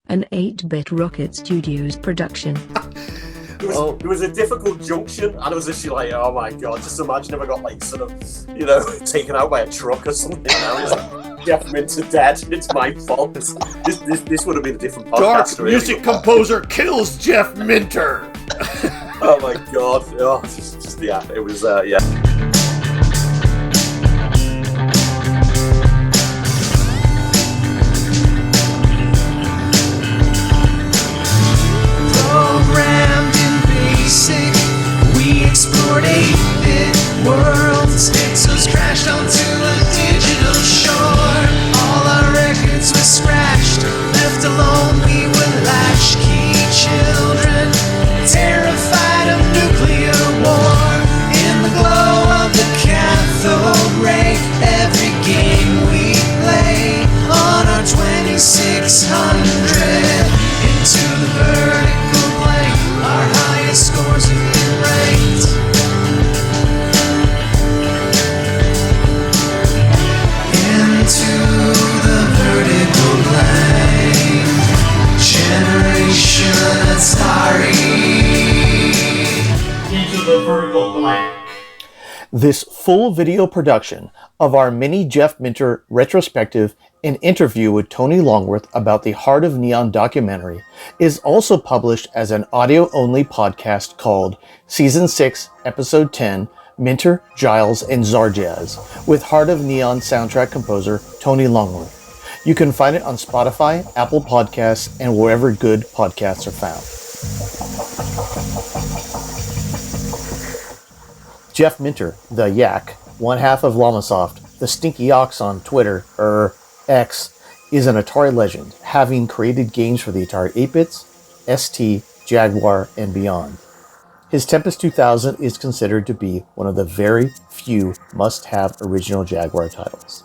An 8-Bit Rocket Studios production. It was a difficult junction, and I was actually like, oh my god, just imagine if I got like sort of, taken out by a truck or something. Now it's like, Jeff Minter dead. It's my fault. This would have been a different podcast. Dark music composer kills Jeff Minter. Oh my god. Oh, it was yeah. We explored 8-bit worlds, pixels crashed onto a digital shore. All our records were scratched, left alone we were latchkey children, terrified of nuclear war. In the glow of the cathode ray, every game we play on our 2600 into the vertical blank. Our highest scores have been ranked. Into the vertical blank. Generation Atari. Into the vertical blank. This full video production of our mini Jeff Minter retrospective and interview with Tony Longworth about the Heart of Neon documentary is also published as an audio-only podcast called Season 6, Episode 10, Minter, Giles and Zarjaz, with Heart of Neon soundtrack composer Tony Longworth. You can find it on Spotify, Apple Podcasts, and wherever good podcasts are found. Jeff Minter, the Yak, one half of Llamasoft, the Stinky Ox on Twitter, X, is an Atari legend, having created games for the Atari 8-bits, ST, Jaguar, and beyond. His Tempest 2000 is considered to be one of the very few must-have original Jaguar titles.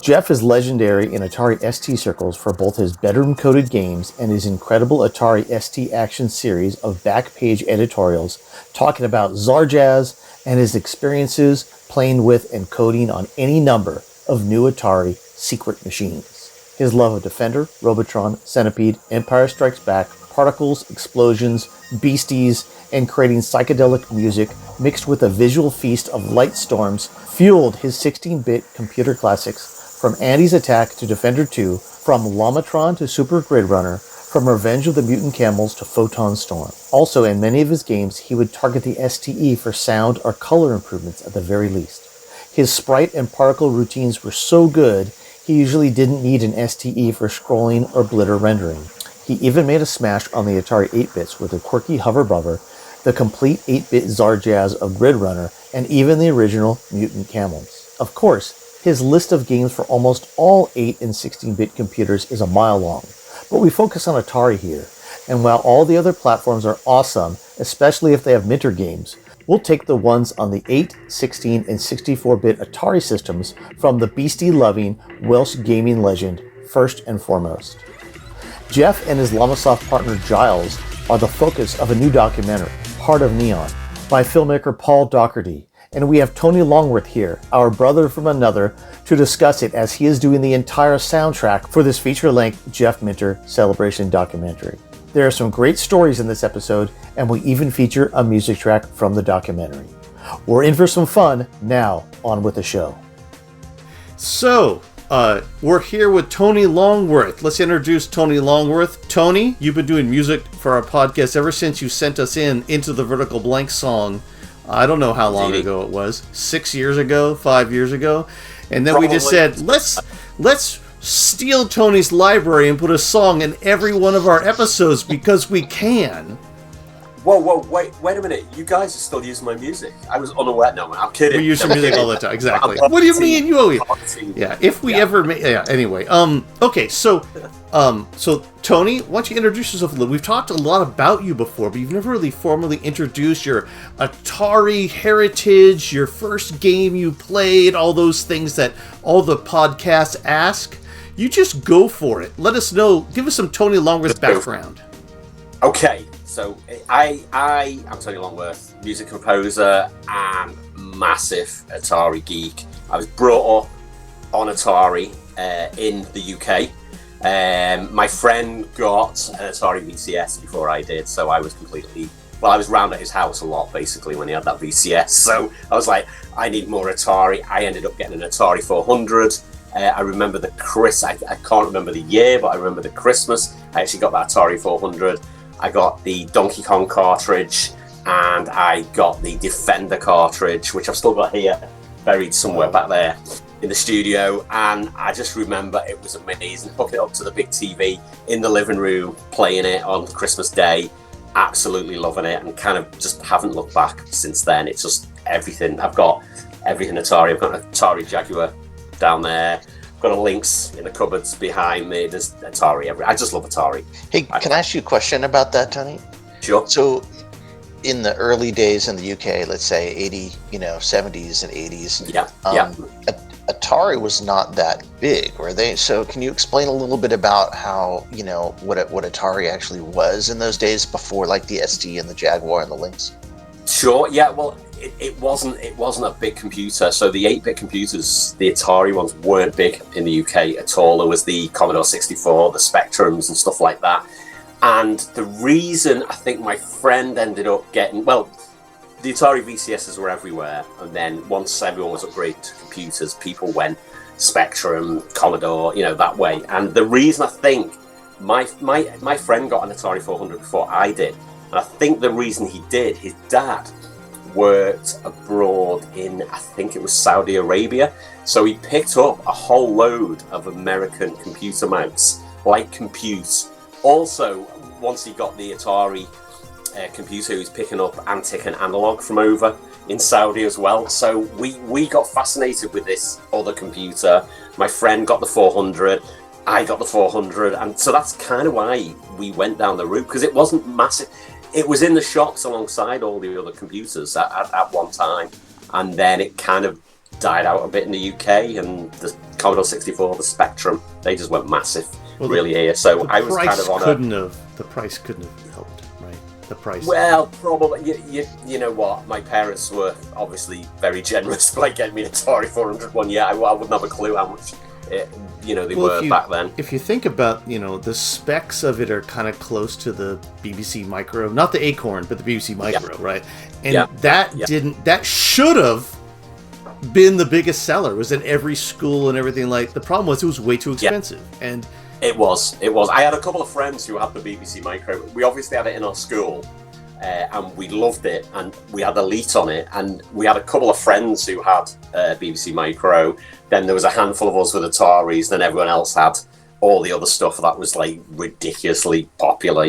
Jeff is legendary in Atari ST circles for both his bedroom-coded games and his incredible Atari ST Action series of back-page editorials talking about Zarjaz and his experiences playing with and coding on any number of new Atari secret machines. His love of Defender, Robotron, Centipede, Empire Strikes Back, particles, explosions, Beasties, and creating psychedelic music mixed with a visual feast of light storms fueled his 16-bit computer classics from Andy's Attack to Defender 2, from Llamatron to Super Grid Runner, from Revenge of the Mutant Camels to Photon Storm. Also, in many of his games, he would target the STE for sound or color improvements at the very least. His sprite and particle routines were so good, he usually didn't need an STE for scrolling or blitter rendering. He even made a smash on the Atari 8-bits with a quirky hover bubber, the complete 8-bit Zarjaz of Grid Runner, and even the original Mutant Camels. Of course, his list of games for almost all 8 and 16-bit computers is a mile long, but we focus on Atari here, and while all the other platforms are awesome, especially if they have Minter games, we'll take the ones on the 8, 16, and 64-bit Atari systems from the Beastie-loving Welsh gaming legend first and foremost. Jeff and his Llamasoft partner Giles are the focus of a new documentary, Heart of Neon, by filmmaker Paul Doherty, and we have Tony Longworth here, our brother from another, to discuss it as he is doing the entire soundtrack for this feature-length Jeff Minter celebration documentary. There are some great stories in this episode, and we even feature a music track from the documentary. We're in for some fun. Now, on with the show. So, we're here with Tony Longworth. Let's introduce Tony Longworth. Tony, you've been doing music for our podcast ever since you sent us Into the Vertical Blank song. I don't know how long ago it was. 6 years ago, 5 years ago. And then we just said, let's steal Tony's library and put a song in every one of our episodes because we can. Whoa, wait a minute. You guys are still using my music. I was unaware. No, I'm kidding. We use your music all the time. Exactly. What do you mean? Yeah, if we ever make... Yeah, anyway. Okay, so Tony, why don't you introduce yourself a little? We've talked a lot about you before, but you've never really formally introduced your Atari heritage, your first game you played, all those things that all the podcasts ask. You just go for it. Let us know. Give us some Tony Longworth background. Okay. So I'm Tony Longworth, music composer and massive Atari geek. I was brought up on Atari in the UK. My friend got an Atari VCS before I did, so I was I was round at his house a lot, basically, when he had that VCS. So I was like, I need more Atari. I ended up getting an Atari 400. I remember I can't remember the year, but I remember the Christmas. I actually got that Atari 400. I got the Donkey Kong cartridge, and I got the Defender cartridge, which I've still got here, buried somewhere back there in the studio. And I just remember it was amazing. Hook it up to the big TV in the living room, playing it on Christmas Day. Absolutely loving it, and kind of just haven't looked back since then. It's just everything. I've got everything Atari. I've got an Atari Jaguar down there. I've got a Lynx in the cupboards behind me. There's Atari I just love Atari. Hey, can I ask you a question about that, Tony? Sure. So, in the early days in the UK, let's say 70s and 80s, Atari was not that big, were they? So can you explain a little bit about how, what Atari actually was in those days before, like, the ST and the Jaguar and the Lynx? Sure, yeah, well, it wasn't a big computer. So the 8-bit computers, the Atari ones, weren't big in the UK at all. There was the Commodore 64, the Spectrums and stuff like that. And the reason I think my friend ended up getting, well, the Atari VCSs were everywhere, and then once everyone was upgraded to computers, people went Spectrum, Commodore, that way. And the reason I think my friend got an Atari 400 before I did, and I think the reason he did, his dad worked abroad in, I think it was Saudi Arabia, so he picked up a whole load of American computer mounts, like Compute. Also, once he got the Atari computer, he was picking up Antic and Analog from over in Saudi as well. So we got fascinated with this other computer. My friend got the 400, I got the 400, and so that's kind of why we went down the route, because it wasn't massive. It was in the shops alongside all the other computers at one time, and then it kind of died out a bit in the UK, and the Commodore 64, the Spectrum, they just went massive, really here. So I was kind of on the price couldn't have helped, right? The price. Well, probably. You know what? My parents were obviously very generous by getting me an Atari 400 one year. I wouldn't have a clue how much they were back then. If you think about, the specs of it are kind of close to the BBC Micro, not the Acorn, but the BBC Micro, right? And that should have been the biggest seller. It was in every school and everything. Like, the problem was it was way too expensive. And It was. I had a couple of friends who had the BBC Micro. We obviously had it in our school, and we loved it, and we had Elite on it, and we had a couple of friends who had BBC Micro. Then there was a handful of us with Ataris, then everyone else had all the other stuff that was like ridiculously popular,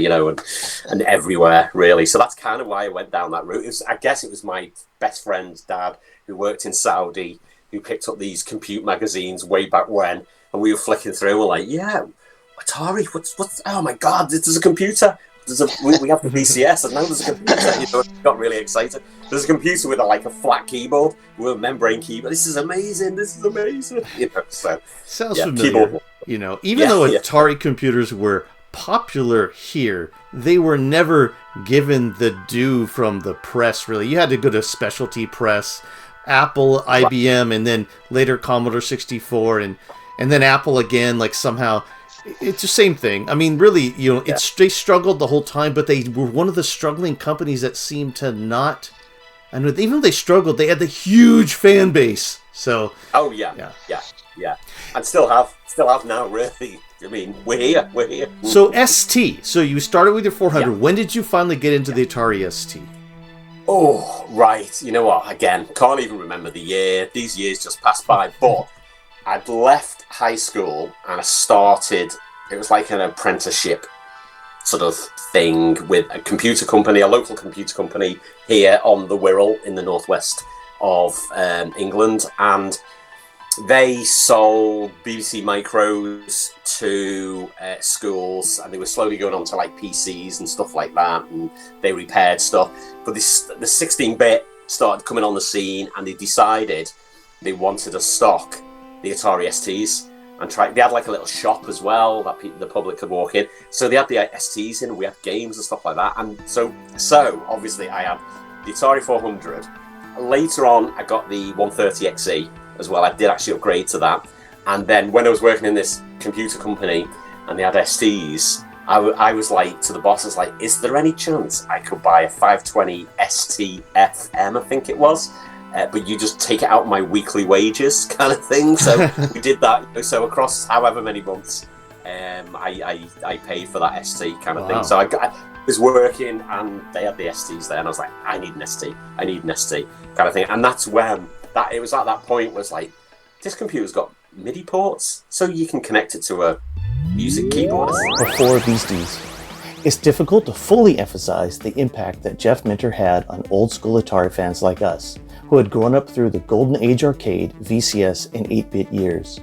and everywhere, really. So that's kind of why I went down that route. I guess it was my best friend's dad who worked in Saudi, who picked up these Compute magazines way back when, and we were flicking through, we're like, yeah, Atari, what's oh my God, there's a computer. We have the VCS, and now there's a computer. Got really excited. There's a computer with a flat keyboard, with a membrane keyboard. This is amazing. So sounds familiar. Keyboard. Even though Atari computers were popular here, they were never given the due from the press. Really, you had to go to specialty press, Apple, IBM, and then later Commodore 64, and then Apple again. Like, somehow. It's the same thing. I mean, really, they struggled the whole time, but they were one of the struggling companies that seemed to not. And even though they struggled, they had the huge fan base. So. Oh yeah, and still have now. Really, I mean, we're here. So ST. So you started with your 400. Yeah. When did you finally get into the Atari ST? Oh, right. You know what? Again, can't even remember the year. These years just passed by, but. I'd left high school and I started, it was like an apprenticeship sort of thing with a computer company, a local computer company here on the Wirral in the northwest of England. And they sold BBC Micros to schools, and they were slowly going on to like PCs and stuff like that. And they repaired stuff. But the 16-bit started coming on the scene, and they decided they wanted to stock the Atari STs and they had like a little shop as well that the public could walk in. So they had the STs in, and we had games and stuff like that. And so obviously I had the Atari 400. Later on, I got the 130XE as well. I did actually upgrade to that. And then when I was working in this computer company, and they had STs, I was like to the bosses, like, is there any chance I could buy a 520 ST-FM, I think it was, but you just take it out of my weekly wages kind of thing. So we did that. So across however many months, I paid for that ST kind of thing. So I was working and they had the STs there, and I was like, I need an ST kind of thing. And that's when it was at that point was like, this computer's got MIDI ports, so you can connect it to a music keyboard. Before Beasties, it's difficult to fully emphasize the impact that Jeff Minter had on old school Atari fans like us, who had grown up through the Golden Age arcade, VCS, and 8-bit years.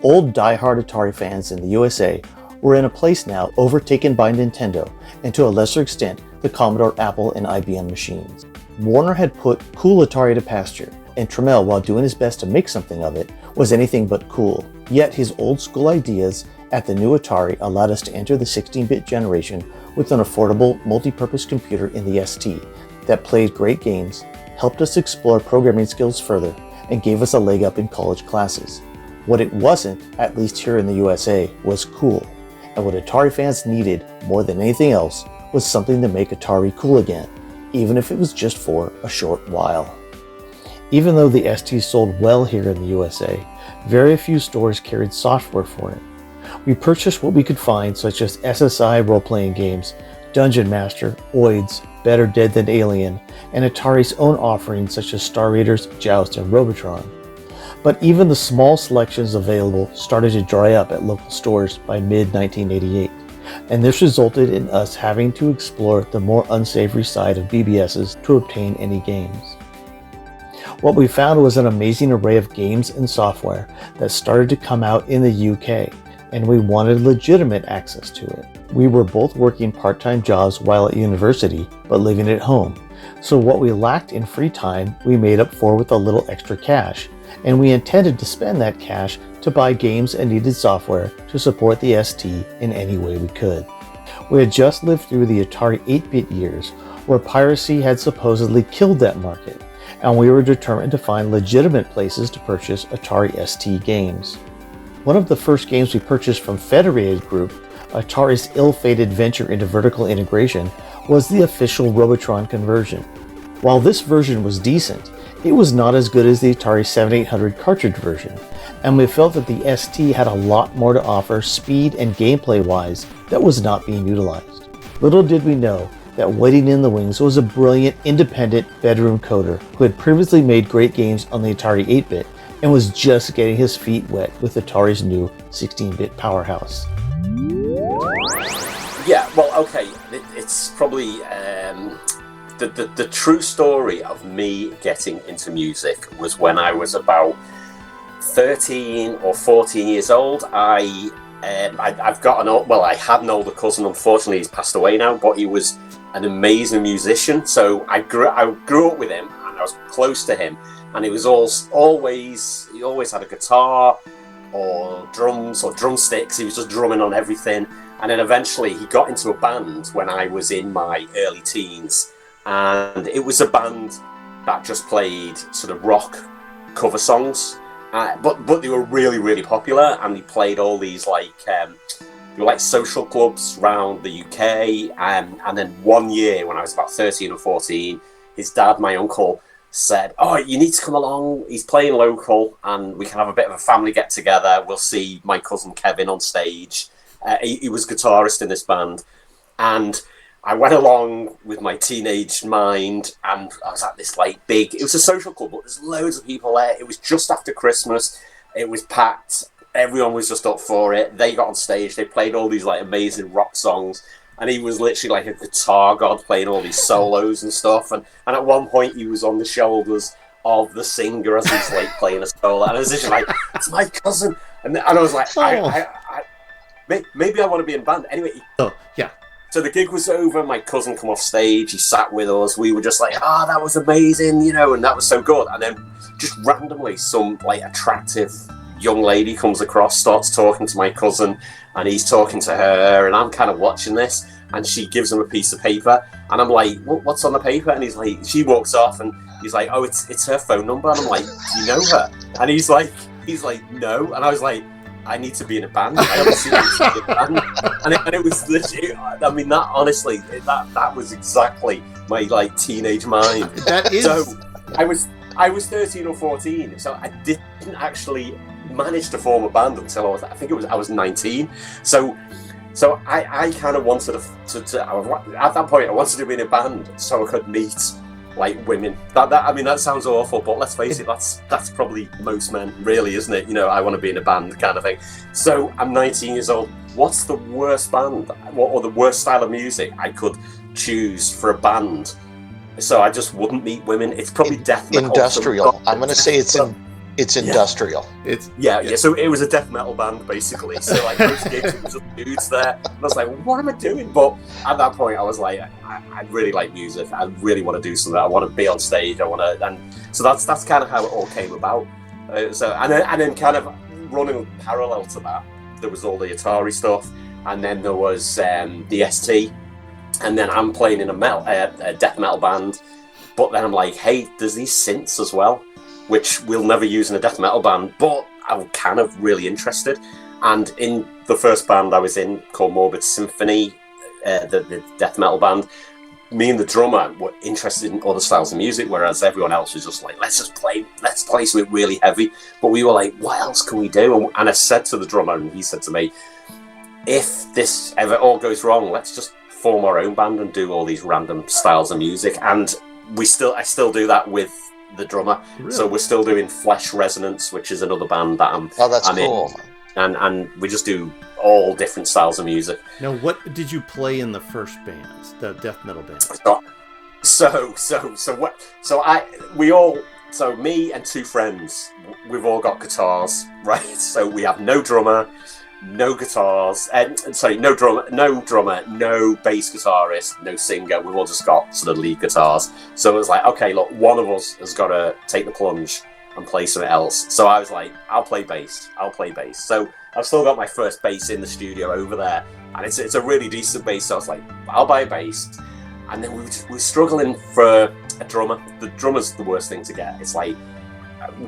Old die-hard Atari fans in the USA were in a place now overtaken by Nintendo, and to a lesser extent, the Commodore, Apple, and IBM machines. Warner had put cool Atari to pasture, and Trammell, while doing his best to make something of it, was anything but cool. Yet his old school ideas at the new Atari allowed us to enter the 16-bit generation with an affordable, multi-purpose computer in the ST that played great games, helped us explore programming skills further, and gave us a leg up in college classes. What it wasn't, at least here in the USA, was cool. And what Atari fans needed, more than anything else, was something to make Atari cool again, even if it was just for a short while. Even though the ST sold well here in the USA, very few stores carried software for it. We purchased what we could find, such as SSI role-playing games, Dungeon Master, Oids, Better Dead Than Alien, and Atari's own offerings such as Star Raiders, Joust, and Robotron. But even the small selections available started to dry up at local stores by mid-1988, and this resulted in us having to explore the more unsavory side of BBSs to obtain any games. What we found was an amazing array of games and software that started to come out in the UK, and we wanted legitimate access to it. We were both working part-time jobs while at university, but living at home, so what we lacked in free time we made up for with a little extra cash, and we intended to spend that cash to buy games and needed software to support the ST in any way we could. We had just lived through the Atari 8-bit years, where piracy had supposedly killed that market, and we were determined to find legitimate places to purchase Atari ST games. One of the first games we purchased from Federated Group, Atari's ill-fated venture into vertical integration, was the official Robotron conversion. While this version was decent, it was not as good as the Atari 7800 cartridge version, and we felt that the ST had a lot more to offer speed and gameplay-wise that was not being utilized. Little did we know that waiting in the wings was a brilliant, independent bedroom coder who had previously made great games on the Atari 8-bit and was just getting his feet wet with Atari's new 16-bit powerhouse. Yeah, well, okay, it's probably the true story of me getting into music was when I was about 13 or 14 years old. I've got I had an older cousin. Unfortunately, he's passed away now, but he was an amazing musician. So I grew up with him, and I was close to him. And it was he always had a guitar or drums or drumsticks. He was just drumming on everything. And then eventually he got into a band when I was in my early teens. And it was a band that just played sort of rock cover songs. But they were really, really popular. And they played all these social clubs around the UK. And then one year when I was about 13 or 14, his dad, my uncle, said, "Oh, you need to come along. He's playing local, and we can have a bit of a family get together. We'll see my cousin Kevin on stage." He was guitarist in this band, and I went along with my teenage mind, and I was at this big. It was a social club, but there's loads of people there. It was just after Christmas. It was packed. Everyone was just up for it. They got on stage. They played all these amazing rock songs. And he was literally like a guitar god playing all these solos and stuff. And at one point he was on the shoulders of the singer as he's playing a solo. And I was just like, it's my cousin. And I was like, maybe I want to be in a band. Anyway. Oh, yeah. So the gig was over. My cousin come off stage. He sat with us. We were just like, that was amazing, and that was so good. And then just randomly some attractive young lady comes across, starts talking to my cousin, and he's talking to her, and I'm kind of watching this, and she gives him a piece of paper, and I'm like, what's on the paper? And he's like, she walks off, and he's like, oh, it's her phone number. And I'm like, do you know her? And he's like, no. And I was like, I need to be in a band. I obviously need to be in a band. And it was legit. I mean, that honestly, that was exactly my like teenage mind. That is. So I was 13 or 14, so I didn't actually manage to form a band until I was 19. So I kind of wanted to at that point I wanted to be in a band so I could meet like women. That sounds awful, but let's face it, that's probably most men, really, isn't it? You know, I want to be in a band kind of thing. So I'm 19 years old. What's the worst band or the worst style of music I could choose for a band? So I just wouldn't meet women. It's probably death metal. Industrial. I'm going to say it's industrial. It's yeah. So it was a death metal band basically. So like most gigs, it was just dudes there, and I was like, what am I doing? But at that point, I was like, I really like music. I really want to do something. I want to be on stage. And so that's kind of how it all came about. And then kind of running parallel to that, there was all the Atari stuff, and then there was the ST, and then I'm playing in a death metal band. But then I'm like, hey, there's these synths as well, which we'll never use in a death metal band, but I'm kind of really interested. And in the first band I was in, called Morbid Symphony, the death metal band, me and the drummer were interested in other styles of music, whereas everyone else was just like, let's play something really heavy. But we were like, what else can we do? And I said to the drummer, and he said to me, if this ever all goes wrong, let's just form our own band and do all these random styles of music. And I still do that with the drummer. Really? So we're still doing Flesh Resonance, which is another band that I'm cool. in, and we just do all different styles of music. Now, what did you play in the first bands, the death metal bands? So me and two friends, we've all got guitars, right? So we have no drummer, no guitars, no drummer, no bass guitarist, no singer. We've all just got sort of lead guitars. So it was like, okay, look, one of us has got to take the plunge and play something else. So I was like, I'll play bass. So I've still got my first bass in the studio over there, and it's a really decent bass. So I was like, I'll buy a bass. And then we were struggling for a drummer. The drummer's the worst thing to get. It's like,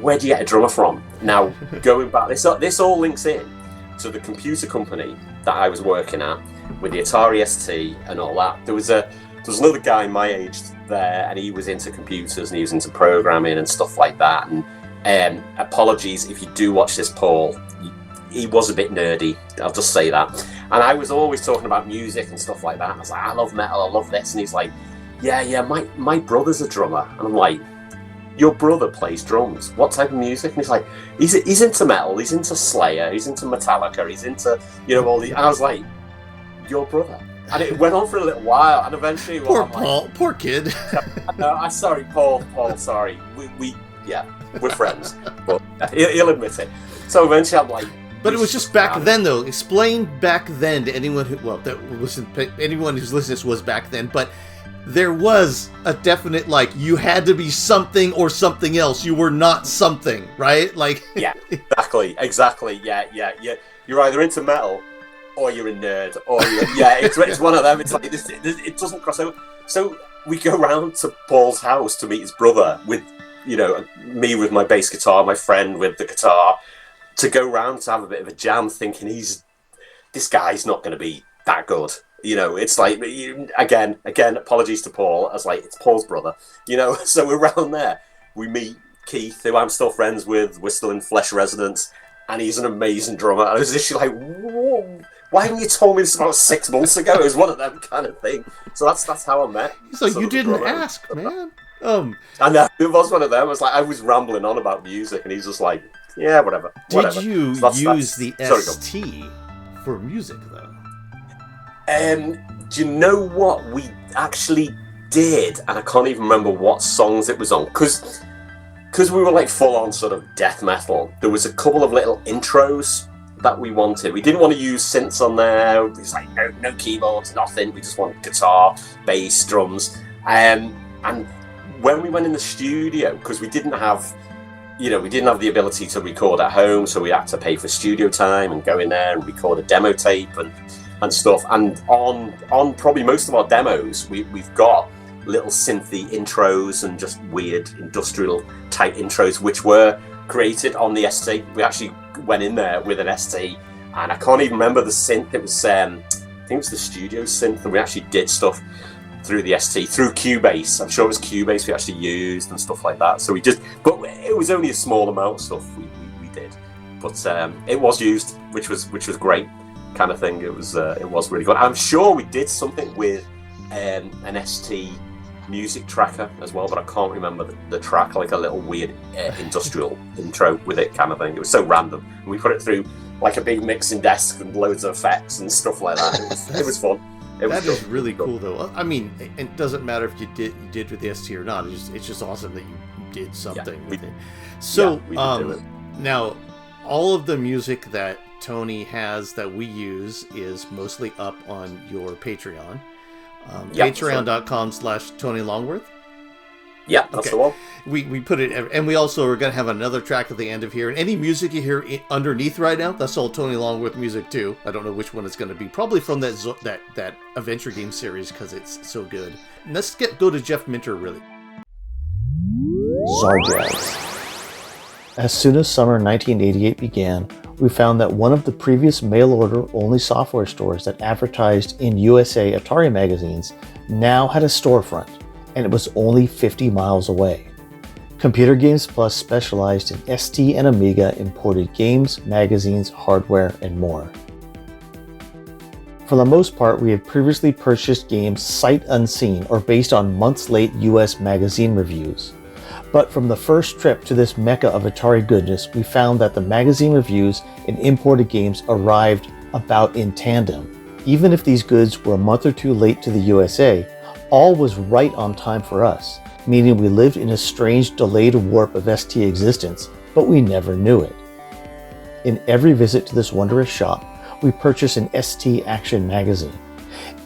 where do you get a drummer from? Now, going back, this all links in to the computer company that I was working at with the Atari ST and all that. There was another guy my age there, and he was into computers and he was into programming and stuff like that. And apologies if you do watch this, Paul. He was a bit nerdy, I'll just say that. And I was always talking about music and stuff like that. And I was like, I love metal, I love this. And he's like, yeah, my brother's a drummer. And I'm like, your brother plays drums. What type of music? And he's like, he's into metal, he's into Slayer, he's into Metallica, he's into, all these. And I was like, your brother. And it went on for a little while, and eventually, Poor kid. Sorry, Paul, sorry. We're friends, but he'll admit it. So eventually, I'm like. But it was just back then, though. Explain back then to anyone anyone who's listening to this was back then, but. There was a definite, you had to be something or something else. You were not something, right? Yeah, exactly. Yeah. You're either into metal or you're a nerd. Or it's one of them. It's like, it doesn't cross over. So we go round to Paul's house to meet his brother with, me with my bass guitar, my friend with the guitar, to go round to have a bit of a jam, thinking this guy's not going to be that good. It's like, again, apologies to Paul. I was like, it's Paul's brother, so we're around there. We meet Keith, who I'm still friends with. We're still in Flesh Resonance, and he's an amazing drummer. I was literally like, whoa, why haven't you told me this about 6 months ago? It was one of them kind of thing. So that's how I met. So you didn't ask, man. And it was one of them. I was rambling on about music, and he's just like, yeah, whatever. Did you use the ST for music, though? Do you know what we actually did? And I can't even remember what songs it was on, because we were full on sort of death metal. There was a couple of little intros that we wanted. We didn't want to use synths on there. It was like no keyboards, nothing. We just wanted guitar, bass, drums. And when we went in the studio, because we didn't have the ability to record at home, so we had to pay for studio time and go in there and record a demo tape and stuff. And on probably most of our demos, we've got little synthy intros and just weird industrial type intros, which were created on the ST. We actually went in there with an ST, and I can't even remember the synth. It was I think it was the studio synth, and we actually did stuff through the ST, through Cubase. I'm sure it was Cubase we actually used and stuff like that. So but it was only a small amount of stuff we did. But it was used, which was great, kind of thing. It was really good. I'm sure we did something with an ST music tracker as well, but I can't remember the track, like a little weird industrial intro with it, kind of thing. It was so random. And we put it through like a big mixing desk and loads of effects and stuff like that. It was fun. That is really cool, though. I mean, it doesn't matter if you did with the ST or not. It's just awesome that you did something with it. So now, all of the music that Tony has that we use is mostly up on your Patreon. Patreon.com/Tony Longworth. Yeah, that's the one. We put it, and we also are going to have another track at the end of here. And any music you hear underneath right now, that's all Tony Longworth music too. I don't know which one it's going to be. Probably from that adventure game series because it's so good. And let's go to Jeff Minter really. Zarjaz. As soon as summer 1988 began, we found that one of the previous mail-order only software stores that advertised in USA Atari magazines now had a storefront, and it was only 50 miles away. Computer Games Plus specialized in ST and Amiga imported games, magazines, hardware, and more. For the most part, we had previously purchased games sight unseen or based on months-late US magazine reviews. But from the first trip to this mecca of Atari goodness, we found that the magazine reviews and imported games arrived about in tandem. Even if these goods were a month or two late to the USA, all was right on time for us, meaning we lived in a strange delayed warp of ST existence, but we never knew it. In every visit to this wondrous shop, we purchased an ST Action magazine.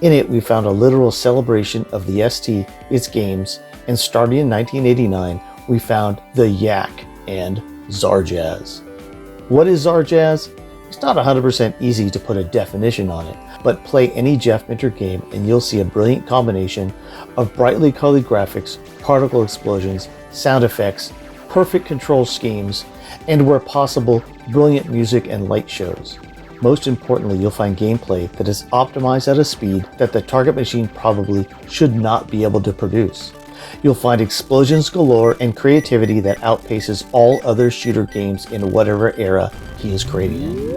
In it, we found a literal celebration of the ST, its games, and starting in 1989, we found The Yak and Zarjaz. What is Zarjaz? It's not 100% easy to put a definition on it, but play any Jeff Minter game and you'll see a brilliant combination of brightly colored graphics, particle explosions, sound effects, perfect control schemes, and where possible, brilliant music and light shows. Most importantly, you'll find gameplay that is optimized at a speed that the target machine probably should not be able to produce. You'll find explosions galore and creativity that outpaces all other shooter games in whatever era he is creating in.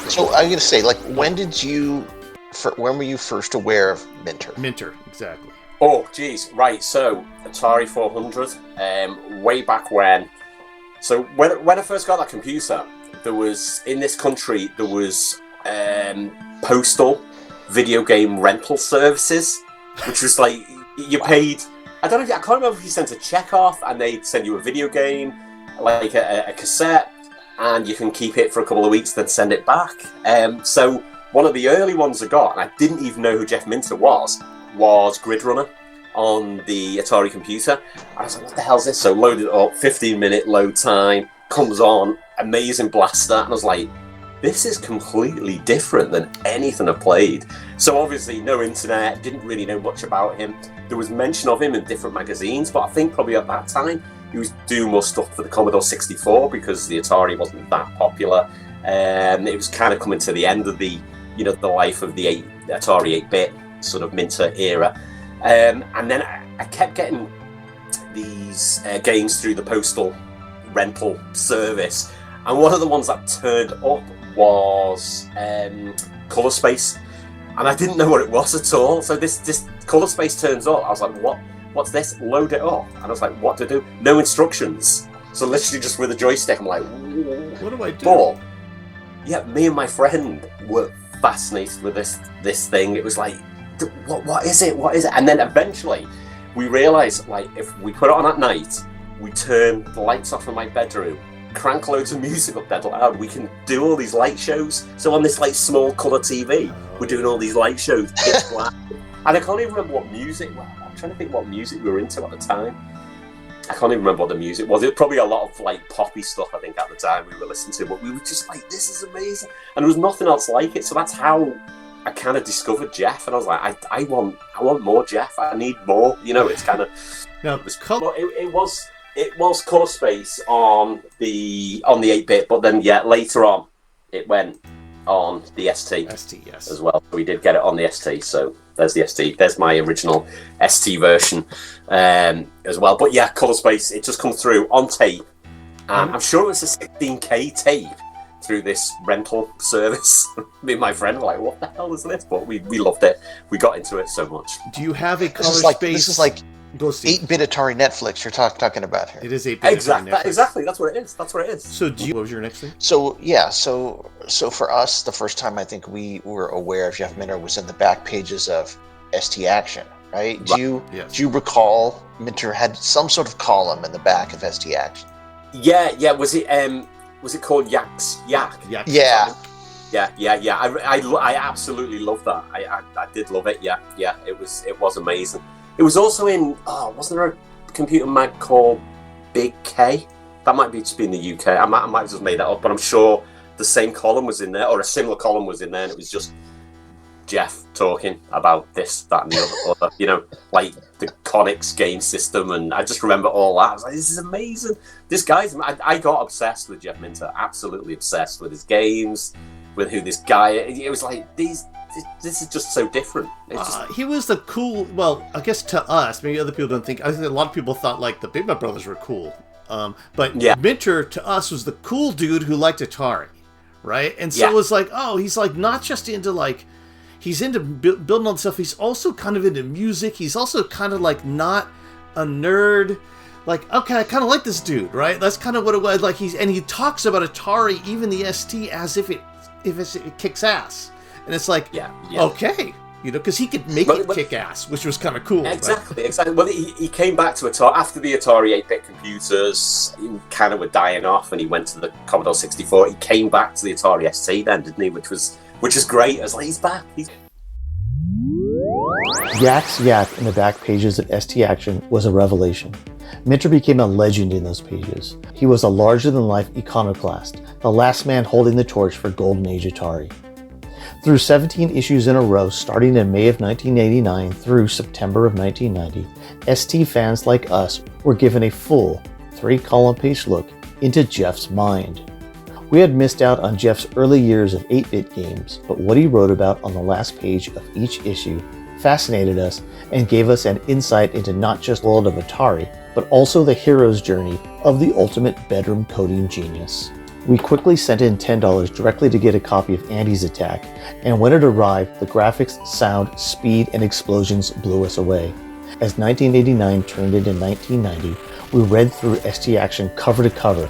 So I'm going to say, like, when were you first aware of Minter? Minter, exactly. Oh, geez, right. So Atari 400, way back when. So when I first got that computer, there was in this country there was postal video game rental services, which was like you paid. I can't remember if you sent a check off and they'd send you a video game, like a cassette, and you can keep it for a couple of weeks, then send it back. So one of the early ones I got, and I didn't even know who Jeff Minter was Grid Runner on the Atari computer. I was like, what the hell's this? So loaded it up, 15-minute load time, comes on, amazing blaster, and I was like, this is completely different than anything I've played. So obviously no internet, didn't really know much about him. There was mention of him in different magazines, but I think probably at that time he was doing more stuff for the Commodore 64 because the Atari wasn't that popular. It was kind of coming to the end of the life of the Atari 8-bit sort of Minter era. And then I kept getting these games through the postal rental service. And one of the ones that turned up was Color Space. And I didn't know what it was at all. So this Color Space turns up. I was like, what's this? Load it up. And I was like, what to do? No instructions. So literally just with a joystick, I'm like, what do I do? But, yeah, me and my friend were fascinated with this thing. It was like, what is it? What is it? And then eventually we realized, like, if we put it on at night, we turn the lights off in my bedroom, crank loads of music up dead loud, we can do all these light shows. So on this like small colour TV, we're doing all these light shows, pitch black. And I can't even remember what music, I'm trying to think what music we were into at the time. I can't even remember what the music was. It was probably a lot of like poppy stuff, I think, at the time we were listening to, but we were just like, this is amazing. And there was nothing else like it. So that's how I kind of discovered Jeff, and I was like, I want more Jeff. I need more. It's kind of now it it was Color Space on the 8-bit, but then later on it went on the ST. ST, yes. As well. We did get it on the ST, so there's the ST. There's my original ST version as well. But yeah, Color Space, it just comes through on tape. And I'm sure it was a 16K tape through this rental service. Me and my friend were like, what the hell is this? But we loved it. We got into it so much. Do you have a Color Space? Space? This is like Go, Steve. 8-bit Atari Netflix you're talking about here. It is 8-bit exactly, Atari Netflix. Exactly, that's what it is. That's what it is. So what was your next thing? So yeah, so for us, the first time I think we were aware of Jeff Minter was in the back pages of ST Action, right? Do you recall Minter had some sort of column in the back of ST Action? Yeah. Was it called Yak's Yak? Yeah. I absolutely loved that. I did love it. Yeah. It was amazing. It was also in. Wasn't there a computer mag called Big K? That might be just be in the UK. I might have just made that up, but I'm sure the same column was in there, or a similar column was in there, and it was just Jeff talking about this, that, and the other. You know, like the Conix game system, and I just remember all that. I was like, this is amazing. This guy's. I got obsessed with Jeff Minter. Absolutely obsessed with his games, with who this guy. It was like these. This is just so different. He was the cool. Well, I guess to us, maybe other people don't think. I think a lot of people thought like the Big Bad Brothers were cool, but Minter to us was the cool dude who liked Atari, right? And so it was like, he's like not just into like, he's into building all this stuff. He's also kind of into music. He's also kind of like not a nerd. Like, okay, I kind of like this dude, right? That's kind of what it was. Like he talks about Atari, even the ST, as if it kicks ass. And it's like, okay, you know, because he could make it kick ass, which was kind of cool. Exactly, right? Exactly. Well, he came back to Atari after the Atari 8-bit computers kind of were dying off, and he went to the Commodore 64. He came back to the Atari ST then, didn't he? Which is great. I was like, he's back. Yak's Yak in the back pages of ST Action was a revelation. Minter became a legend in those pages. He was a larger-than-life iconoclast, the last man holding the torch for Golden Age Atari. Through 17 issues in a row, starting in May of 1989 through September of 1990, ST fans like us were given a full 3-column page look into Jeff's mind. We had missed out on Jeff's early years of 8-bit games, but what he wrote about on the last page of each issue fascinated us and gave us an insight into not just the world of Atari, but also the hero's journey of the ultimate bedroom coding genius. We quickly sent in $10 directly to get a copy of Andy's Attack, and when it arrived, the graphics, sound, speed, and explosions blew us away. As 1989 turned into 1990, we read through ST Action cover to cover,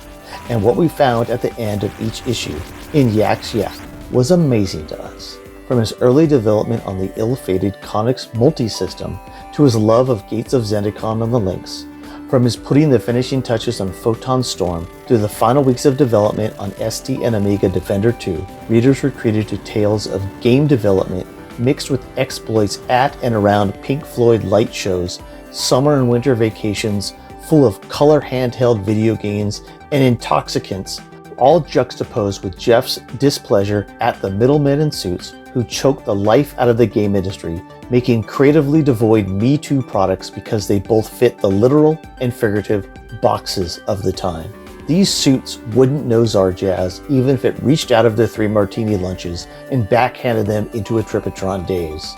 and what we found at the end of each issue, in Yak's Yak, was amazing to us. From his early development on the ill-fated Conix multi-system, to his love of Gates of Zendikon on the Lynx, from his putting the finishing touches on Photon Storm to the final weeks of development on ST and Amiga Defender 2, readers were treated to tales of game development mixed with exploits at and around Pink Floyd light shows, summer and winter vacations full of color handheld video games and intoxicants, all juxtaposed with Jeff's displeasure at the middlemen in suits who choked the life out of the game industry, making creatively devoid Me Too products because they both fit the literal and figurative boxes of the time. These suits wouldn't know Zarjaz even if it reached out of their 3 martini lunches and backhanded them into a Tripitron days.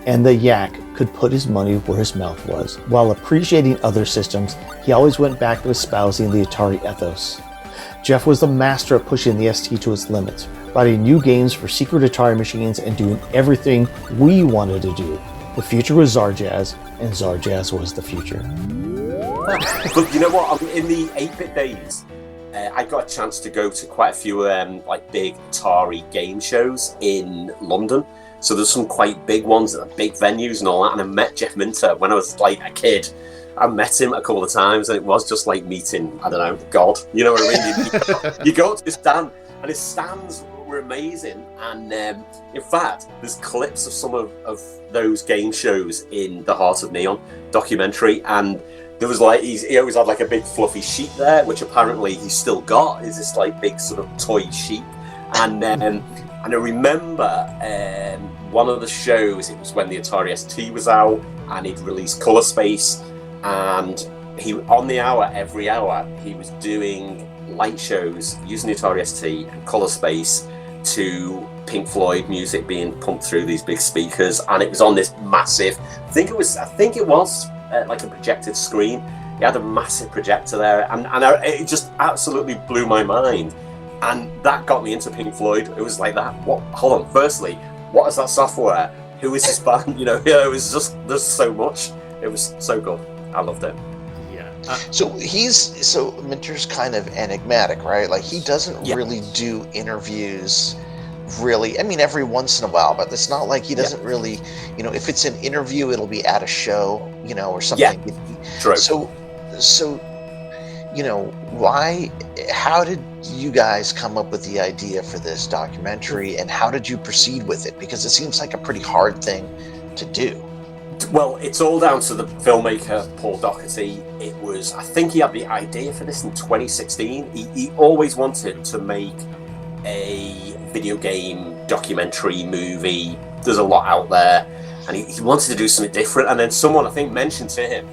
And the Yak could put his money where his mouth was. While appreciating other systems, he always went back to espousing the Atari ethos. Jeff was the master at pushing the ST to its limits, writing new games for secret Atari machines and doing everything we wanted to do. The future was Zarjaz, and Zarjaz was the future. But you know what? In the 8-bit days, I got a chance to go to quite a few like big Atari game shows in London. So there's some quite big ones at big venues and all that. And I met Jeff Minter when I was like a kid. I met him a couple of times, and it was just like meeting, I don't know, God. You know what I mean? You go to his stand, and his stands were amazing. And in fact, there's clips of some of those game shows in the Heart of Neon documentary. And there was like, he always had like a big fluffy sheep there, which apparently he's still got, is this like big sort of toy sheep. And I remember one of the shows, it was when the Atari ST was out, and he'd released Color Space, and he on the hour, every hour, he was doing light shows using the Atari ST and color space to Pink Floyd music being pumped through these big speakers, and it was on this massive. I think it was like a projected screen. He had a massive projector there, and it just absolutely blew my mind. And that got me into Pink Floyd. It was like that. What? Hold on. Firstly, what is that software? Who is this band? It was just, there's so much. It was so good. I loved it. Yeah. So Minter's kind of enigmatic, right? Like he doesn't really do interviews. Really, I mean, every once in a while, but it's not like he doesn't really, if it's an interview, it'll be at a show, or something. Yeah. True. So, how did you guys come up with the idea for this documentary, and how did you proceed with it? Because it seems like a pretty hard thing to do. Well, it's all down to the filmmaker, Paul Doherty. I think he had the idea for this in 2016. He always wanted to make a video game documentary movie. There's a lot out there, and he wanted to do something different. And then someone, I think, mentioned to him,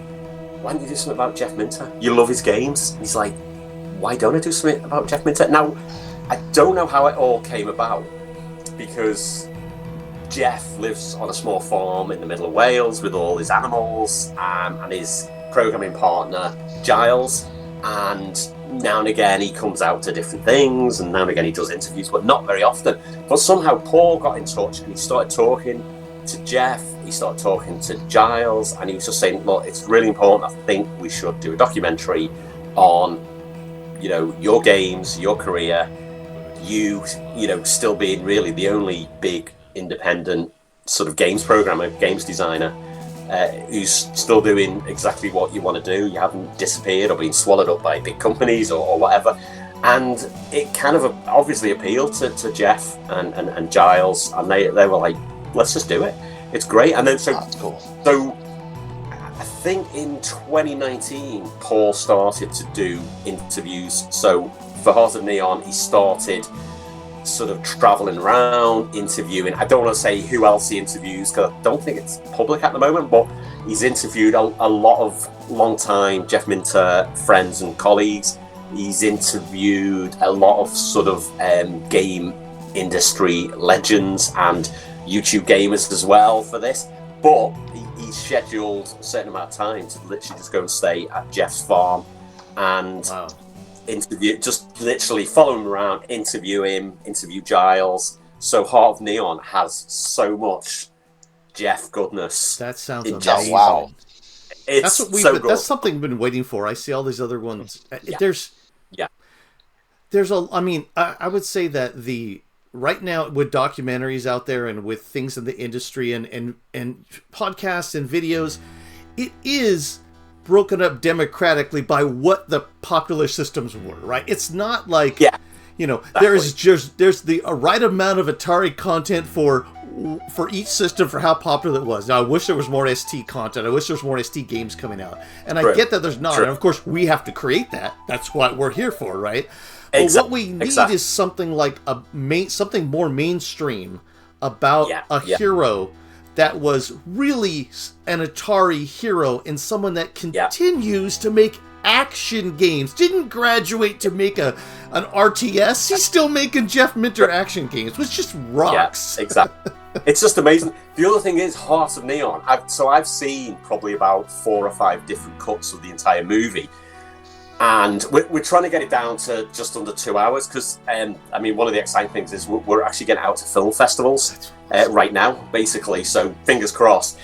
why don't you do something about Jeff Minter? You love his games. And he's like, why don't I do something about Jeff Minter? Now, I don't know how it all came about, because Jeff lives on a small farm in the middle of Wales with all his animals, and his programming partner, Giles, and now and again he comes out to different things, and now and again he does interviews, but not very often. But somehow Paul got in touch, and he started talking to Jeff, he started talking to Giles, and he was just saying, look, it's really important, I think we should do a documentary on, your games, your career, you still being really the only big independent sort of games programmer, games designer, who's still doing exactly what you want to do. You haven't disappeared or been swallowed up by big companies or whatever. And it kind of obviously appealed to Jeff and Giles, and they were like, let's just do it. It's great. And then That's cool. So I think in 2019, Paul started to do interviews. So for Heart of Neon, he started sort of traveling around interviewing. I don't want to say who else he interviews, because I don't think it's public at the moment, but he's interviewed a lot of long-time Jeff Minter friends and colleagues. He's interviewed a lot of sort of game industry legends and YouTube gamers as well for this, but he's scheduled a certain amount of time to literally just go and stay at Jeff's farm and interview, just literally follow him around, interview him, interview Giles. So Heart of Neon has so much Jeff goodness. That sounds in amazing. Wow. It's That's something we've been waiting for. I see all these other ones. I would say that right now with documentaries out there and with things in the industry and podcasts and videos, it is broken up democratically by what the popular systems were, right? It's not like, there's the right amount of Atari content for each system for how popular it was. Now, I wish there was more ST content. I wish there was more ST games coming out. And I get that there's not. And of course, we have to create that. That's what we're here for, right? But what we need is something like something more mainstream about a hero that was really an Atari hero and someone that continues to make action games. Didn't graduate to make an RTS. He's still making Jeff Minter action games, which just rocks. Yeah, exactly. It's just amazing. The other thing is Heart of Neon. I've seen probably about 4 or 5 different cuts of the entire movie. And we're trying to get it down to just under 2 hours because, one of the exciting things is we're actually getting out to film festivals right now, basically. So fingers crossed.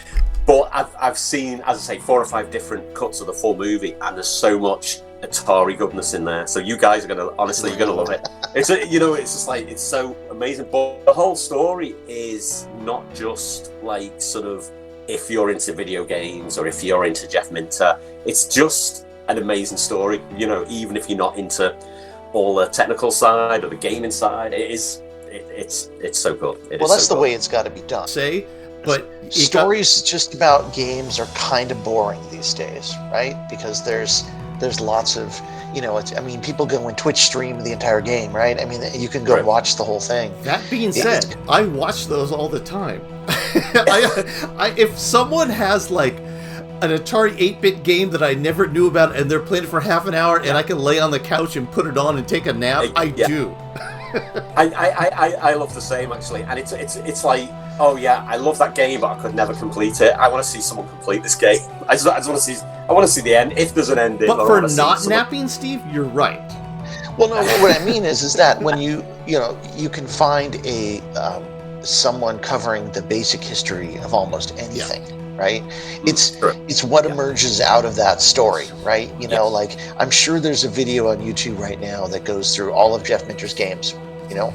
But I've seen, as I say, 4 or 5 different cuts of the full movie, and there's so much Atari goodness in there. So you guys are gonna, honestly, you're gonna love it. It's it's just like, it's so amazing. But the whole story is not just like sort of if you're into video games or if you're into Jeff Minter. It's just an amazing story, even if you're not into all the technical side or the gaming side. It's so good. That's the way it's got to be done. But stories just about games are kind of boring these days, right? Because there's lots of, people go and Twitch stream the entire game, right? I mean, you can go watch the whole thing. That being said, I watch those all the time. If someone has like an Atari 8-bit game that I never knew about, and they're playing it for half an hour, and I can lay on the couch and put it on and take a nap, I do. I love the same, actually, and it's like, oh yeah, I love that game, but I could never complete it. I want to see someone complete this game. I want to see the end, if there's an ending. But for not napping, Steve, you're right. Well, no, what I mean is that when you can find someone covering the basic history of almost anything, right? It's what emerges out of that story, right? Like, I'm sure there's a video on YouTube right now that goes through all of Jeff Minter's games. Go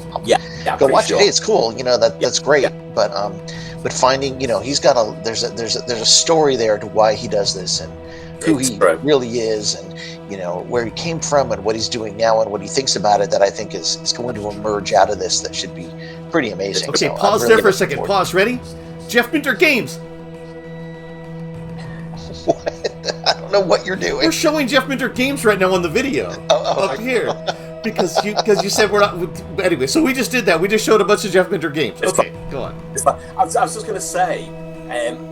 watch it. Hey, it's cool. That's great. Yeah. But finding, he's got there's a story there to why he does this and who he really is, and where he came from and what he's doing now and what he thinks about it, that I think is going to emerge out of this. That should be pretty amazing. Okay, so pause there for a second. Pause. Ready? Jeff Minter Games. What? I don't know what you're doing. We're showing Jeff Minter Games right now on the video up here. Because you said we're not. Anyway, so we just did that. We just showed a bunch of Jeff Minter Games. Okay, go on. I was just going to say,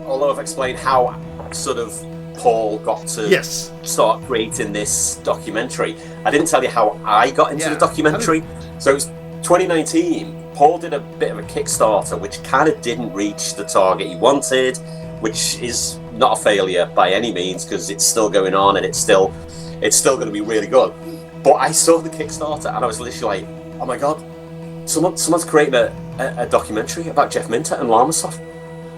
although I've explained how sort of Paul got to start creating this documentary, I didn't tell you how I got into the documentary. So it was 2019. Paul did a bit of a Kickstarter, which kind of didn't reach the target he wanted, which is not a failure by any means, because it's still going on and it's still going to be really good. But I saw the Kickstarter and I was literally like, oh my god, someone's creating a documentary about Jeff Minter and Llamasoft.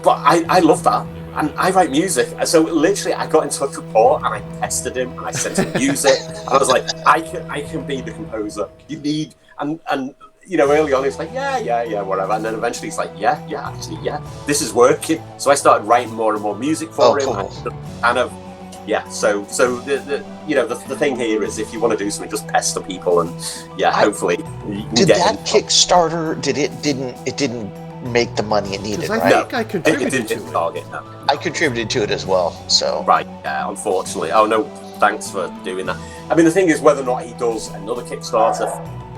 But I love that, and I write music, so literally I got in touch with Paul and I pestered him and I sent him music and I was like, I can be the composer you need, and early on he's like, yeah, whatever, and then eventually he's like, yeah, this is working. So I started writing more and more music for him. Cool. So the thing here is, if you want to do something, just pester people, and hopefully you can did that Kickstarter didn't make the money it needed, right? I think I contributed to it. Target, no. I contributed to it as well, so right, unfortunately. Oh no, thanks for doing that. I mean, the thing is, whether or not he does another Kickstarter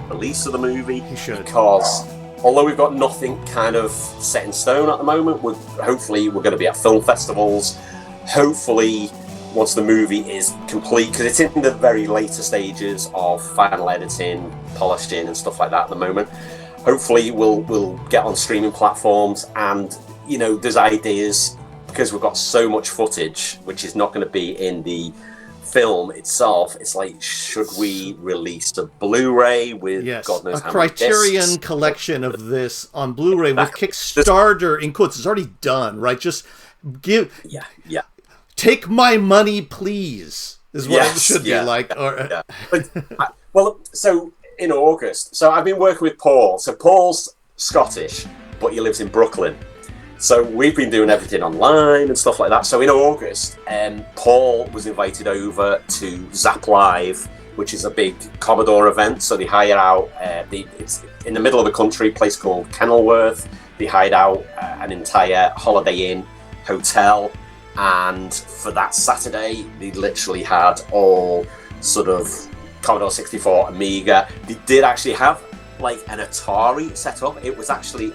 release of the movie, he should, because although we've got nothing kind of set in stone at the moment, we're going to be at film festivals. Hopefully, once the movie is complete, because it's in the very later stages of final editing, polishing, and stuff like that at the moment. Hopefully, we'll get on streaming platforms, and there's ideas, because we've got so much footage which is not going to be in the film itself. It's like, should we release a Blu-ray with God knows how many Criterion discs? collection of this on Blu-ray with Kickstarter in quotes. It's already done, right? Just give. Yeah. Take my money, please, is what it should be like. Well, so in August, so I've been working with Paul. So Paul's Scottish, but he lives in Brooklyn. So we've been doing everything online and stuff like that. So in August, Paul was invited over to Zap Live, which is a big Commodore event. So they hire out, it's in the middle of the country, a place called Kenilworth. They hired out an entire Holiday Inn hotel. And for that Saturday, they literally had all sort of Commodore 64, Amiga. They did actually have like an Atari set up. It was actually,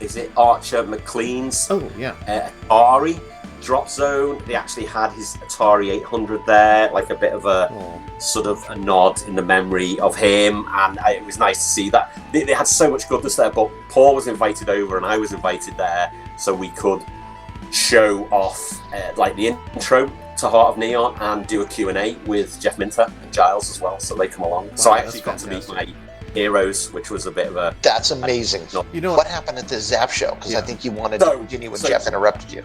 is it Archer McLean's Atari Drop Zone? They actually had his Atari 800 there, like a bit of a sort of a nod in the memory of him. And it was nice to see that. They had so much goodness there, but Paul was invited over and I was invited there so we could show off like the intro to Heart of Neon and do a Q&A with Jeff Minter and Giles as well, so they come along. Wow, so I actually got to meet my heroes, which was a bit of a... That's amazing. What happened at the Zap show? Because I think you wanted to continue when Jeff interrupted you.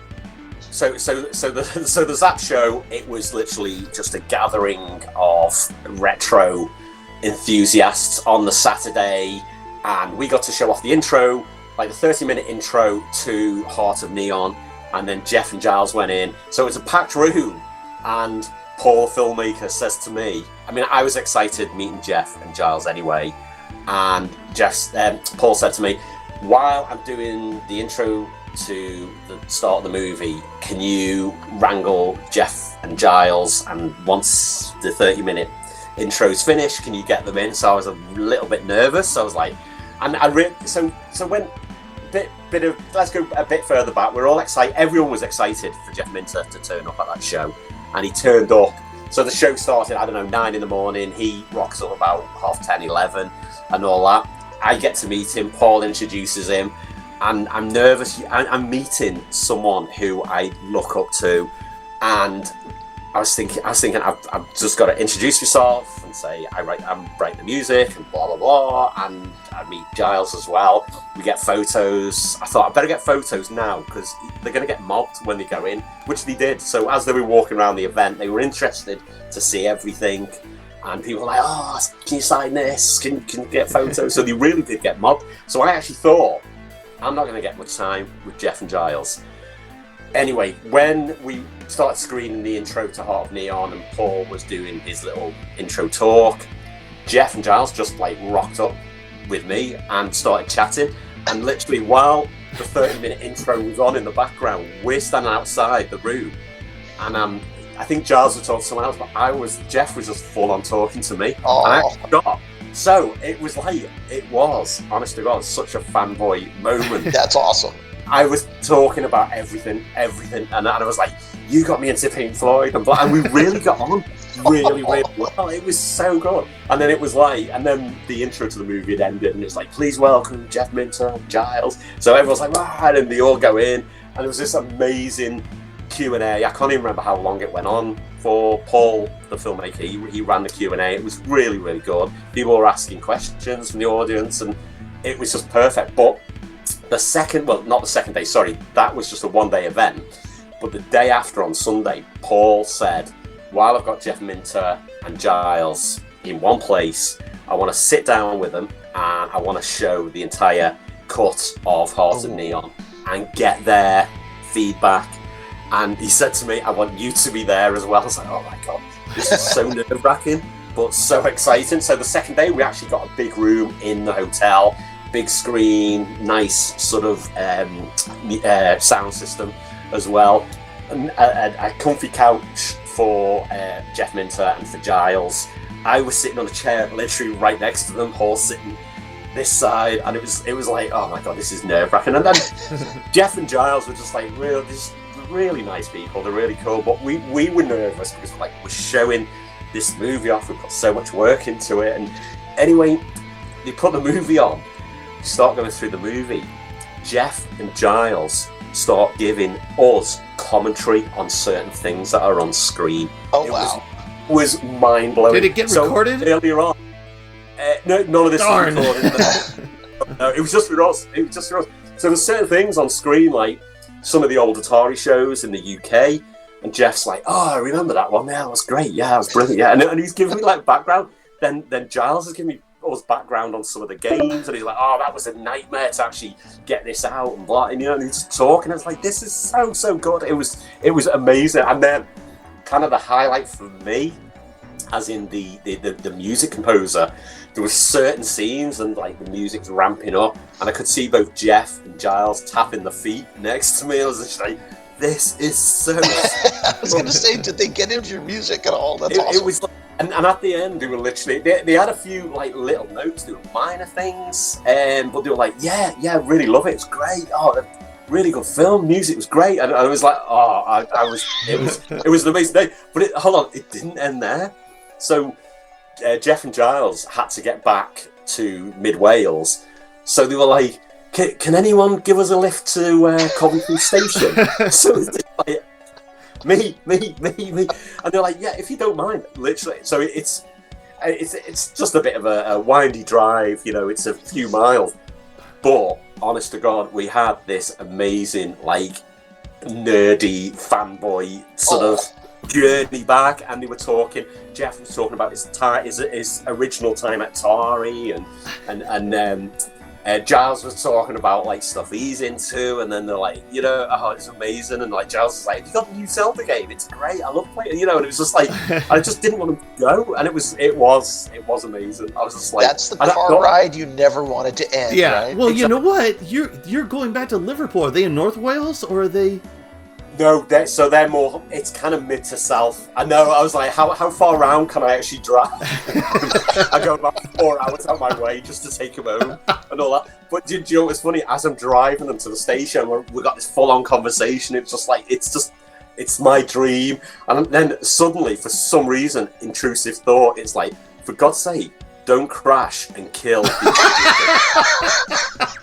So the Zap show, it was literally just a gathering of retro enthusiasts on the Saturday, and we got to show off the intro, like the 30-minute intro to Heart of Neon. And then Jeff and Giles went in. So it was a packed room. And Paul, the filmmaker, says to me, I mean, I was excited meeting Jeff and Giles anyway. And Paul said to me, while I'm doing the intro to the start of the movie, can you wrangle Jeff and Giles? And once the 30-minute intro's finished, can you get them in? So I was a little bit nervous. So I was like, and so when let's go a bit further back. We're all excited. Everyone was excited for Jeff Minter to turn up at that show, and he turned up. So the show started, I don't know, 9 in the morning. He rocks up about 10:30, 11, and all that. I get to meet him. Paul introduces him, and I'm nervous. I'm meeting someone who I look up to, and I was thinking, I've just got to introduce myself and say I'm writing the music and blah blah blah, and I meet Giles as well. We get photos. I thought I better get photos now because they're going to get mobbed when they go in, which they did. So as they were walking around the event, they were interested to see everything, and people were like, "Oh, can you sign this? Can you get photos?" So they really did get mobbed. So I actually thought I'm not going to get much time with Jeff and Giles. Anyway, when we started screening the intro to Heart of Neon and Paul was doing his little intro talk, Jeff and Giles just like rocked up with me and started chatting. And literally while the 30-minute intro was on in the background, we're standing outside the room. And I think Giles was talking to someone else, but Jeff was just full on talking to me. Oh. And I actually forgot. So it was, honest to God, such a fanboy moment. That's awesome. I was talking about everything, and I was like, "You got me into Pink Floyd," and we really got on really well. It was so good. And then it was and then the intro to the movie had ended, and it's like, "Please welcome Jeff Minter and Giles." So everyone's like, "Right," and they all go in, and it was this amazing Q&A. I can't even remember how long it went on for. Paul, the filmmaker, he ran the Q&A. It was really, really good. People were asking questions from the audience, and it was just perfect. But not the second day, sorry, that was just a one-day event. But the day after, on Sunday, Paul said, while I've got Jeff Minter and Giles in one place, I want to sit down with them and I want to show the entire cut of Heart of Neon and get their feedback. And he said to me, I want you to be there as well. I was like, oh my God, this is so nerve-wracking, but so exciting. So the second day, we actually got a big room in the hotel, big screen, nice sort of sound system as well, and a comfy couch for Jeff Minter and for Giles. I was sitting on a chair literally right next to them, all sitting this side, and it was like, oh my God, this is nerve-wracking. And then Jeff and Giles were just like really nice people. They're really cool, but we were nervous because we're showing this movie off. We put so much work into it, and anyway, they put the movie on. Start going through the movie. Jeff and Giles start giving us commentary on certain things that are on screen. Oh, wow. It was mind-blowing. Did it get recorded? Earlier on, no, none of this was recorded. No, it was just for us. So there's certain things on screen, like some of the old Atari shows in the UK, and Jeff's like, "Oh, I remember that one. Yeah, that was great. Yeah, that was brilliant. Yeah," and he's giving me background. Then Giles is giving me us background on some of the games, and he's like, "Oh, that was a nightmare to actually get this out," and blah, and and he's just talking. It's like, this is so good. It was amazing. And then kind of the highlight for me, as in the music composer, there were certain scenes and the music's ramping up, and I could see both Jeff and Giles tapping the feet next to me. I was just like, this is so I was going to say, did they get into your music at all? That's awesome. It was and at the end, they were literally, they had a few little notes. They were minor things, but they were like, yeah, really love it. It's great. Oh, really good film. Music was great. And I was like, it was an amazing day. But hold on, it didn't end there. So Jeff and Giles had to get back to Mid Wales. So they were like, can anyone give us a lift to Coventry Station? So it's like, me. And they're like, yeah, if you don't mind, literally. So it's just a bit of a windy drive, it's a few miles. But honest to God, we had this amazing, nerdy fanboy sort of journey back, and they were talking. Jeff was talking about his original time at Atari, and Giles was talking about stuff he's into, and then they're like, oh, it's amazing, and Giles was like, you got the new Zelda game, it's great, I love playing, and it was just I just didn't want to go, and it was amazing. I was just like, that's the car ride you never wanted to end. Yeah, right? well, you know what? You're going back to Liverpool. Are they in North Wales, or are they? No, they're more. It's kind of mid to south. I know. I was like, how far around can I actually drive? I go about 4 hours out my way just to take them home and all that. But do you know what's funny? As I'm driving them to the station, we got this full-on conversation. It's just like it's my dream. And then suddenly, for some reason, intrusive thought. It's like, for God's sake, don't crash and kill people.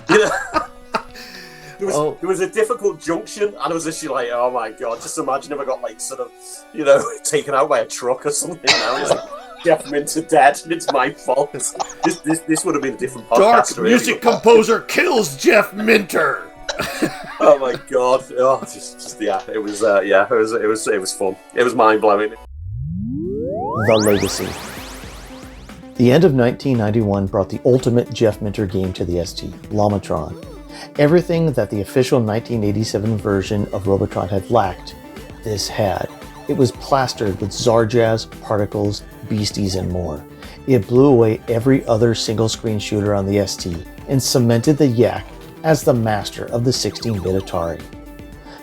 You know? It was a difficult junction, and I was actually like, oh my God, just imagine if I got like sort of, taken out by a truck or something now. It's like, Jeff Minter dead, and it's my fault. This would have been a different podcast. Dark music composer kills Jeff Minter. Oh my God! Oh, it was fun. It was mind blowing. The Legacy. The end of 1991 brought the ultimate Jeff Minter game to the ST, Lomatron. Everything that the official 1987 version of Robotron had lacked, this had. It was plastered with Zarjaz, Particles, Beasties, and more. It blew away every other single-screen shooter on the ST and cemented the Yak as the master of the 16-bit Atari.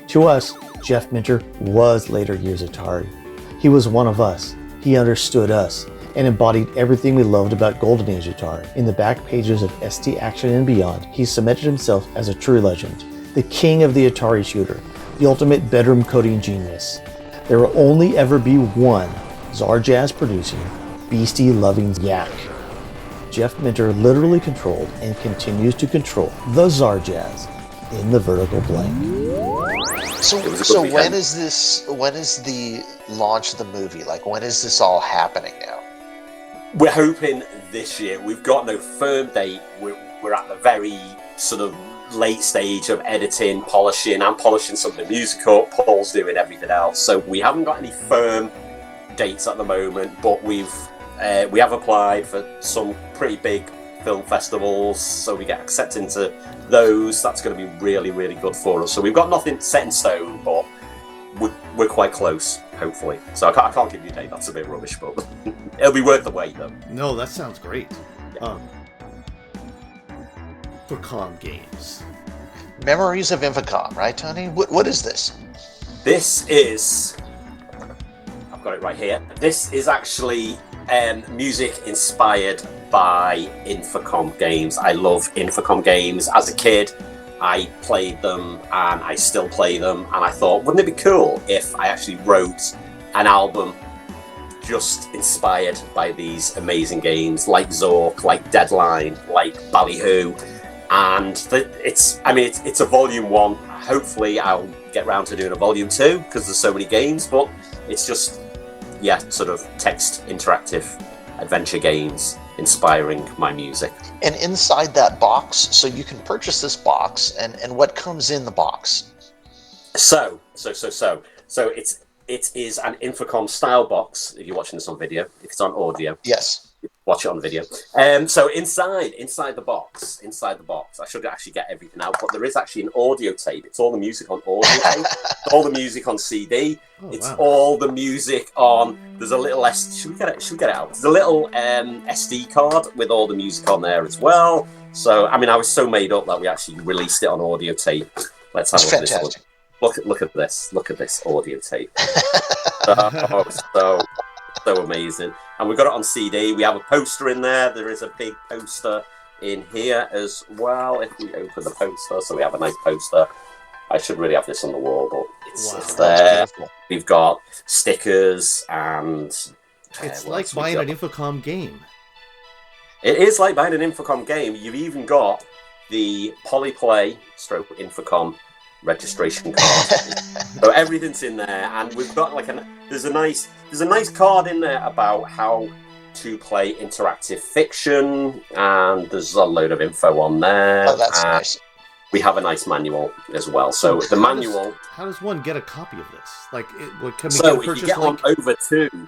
To us, Jeff Minter was later years Atari. He was one of us. He understood us and embodied everything we loved about Golden Age Atari. In the back pages of ST Action and beyond, he cemented himself as a true legend, the king of the Atari shooter, the ultimate bedroom coding genius. There will only ever be one Zarjaz producing, Beastie loving Yak. Jeff Minter literally controlled and continues to control the Zarjaz in the vertical blank. So when is the launch of the movie? Like, when is this all happening now? We're hoping this year. We've got no firm date. We're at the very sort of late stage of editing, polishing. I'm polishing some of the music up. Paul's doing everything else. So we haven't got any firm dates at the moment, but we have applied for some pretty big film festivals, so we get accepted into those. That's going to be really, really good for us. So we've got nothing set in stone, but we're quite close, hopefully. So I can't give you a date. That's a bit rubbish, but it'll be worth the wait, though. No, that sounds great. Yeah. Infocom games. Memories of Infocom, right, Tony? What is this? This is... I've got it right here. This is actually music inspired by Infocom games. I love Infocom games. As a kid, I played them and I still play them, and I thought, wouldn't it be cool if I actually wrote an album just inspired by these amazing games like Zork, like Deadline, like Ballyhoo. And it's a volume 1. Hopefully I'll get round to doing a volume 2 because there's so many games, but it's just sort of text interactive adventure games inspiring my music. And inside that box, so you can purchase this box, and what comes in the box? So it is an Infocom style box. If you're watching this on video, if it's on audio, yes, watch it on video. So inside the box, I should actually get everything out, but there is actually an audio tape. It's all the music on audio tape, all the music on CD. All the music on. There's a little Should we get it out? There's a little SD card with all the music on there as well. So I was so made up that we actually released it on audio tape. Let's have a look at this one. Look at this. Look at this audio tape. So amazing. And we've got it on CD. We have a poster in there. There is a big poster in here as well. If we open the poster, so we have a nice poster. I should really have this on the wall, but it's there. We've got stickers and... It's like buying an Infocom game. It is like buying an Infocom game. You've even got the Polyplay / Infocom registration card. So everything's in there, and we've got there's a nice card in there about how to play interactive fiction, and there's a load of info on there. Oh, that's nice. We have a nice manual as well. So the manual. How does one get a copy of this? If you get on over to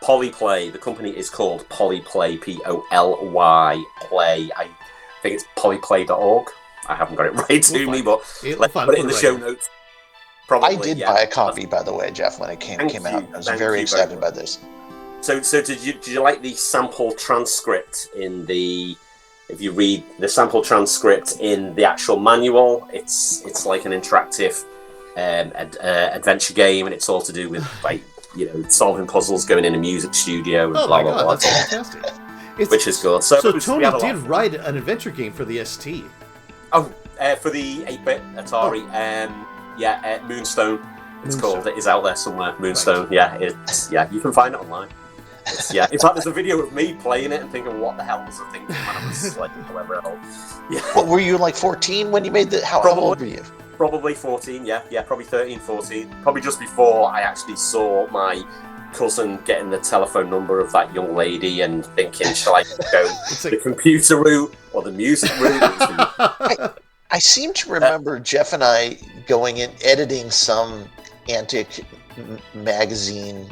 Polyplay, the company is called Polyplay, Poly Play. I think it's polyplay.org. I haven't got it right to me, but let's put it in the show notes. Probably, I did buy a copy, by the way, Jeff, when it came out. I was very excited by this. So did you like the sample transcript in the? If you read the sample transcript in the actual manual, it's like an interactive adventure game, and it's all to do with like solving puzzles, going in a music studio, and blah blah blah. That's fantastic. Which is good. So Tony did write an adventure game for the ST. Oh, for the 8-bit Atari. Moonstone. It's called. It is out there somewhere. Moonstone. Right. You can find it online. In fact, there's a video of me playing it and thinking, "What the hell was I thinking when I was like, however old?" Yeah. What were you, like 14 when you made the? How old were you? Probably 14. Yeah, probably 13, 14. Probably just before I actually saw my cousin getting the telephone number of that young lady and thinking, shall I go the computer route or the music route? I seem to remember Jeff and I going in editing some antic magazine,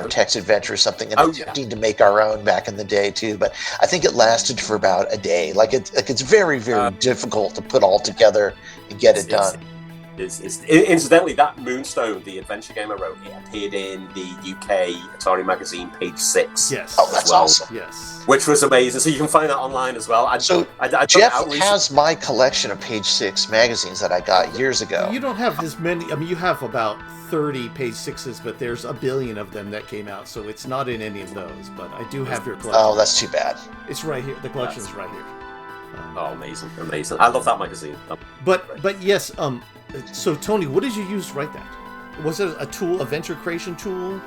text adventure or something, and attempting to make our own back in the day too. But I think it lasted for about a day. It's very, very difficult to put all together and get it done. Incidentally, that Moonstone, the adventure game I wrote, it appeared in the UK Atari magazine, page 6. Yes. Oh, that's awesome. Yes. Which was amazing. So you can find that online as well. Jeff has my collection of page 6 magazines that I got years ago. You don't have as many. I mean, you have about 30 page 6s, but there's a billion of them that came out, so it's not in any of those. But I do have your collection. Oh, that's too bad. It's right here. The collection is right here. Amazing. I love that magazine. But yes, so Tony, what did you use to write that? Was it a tool, a venture creation tool?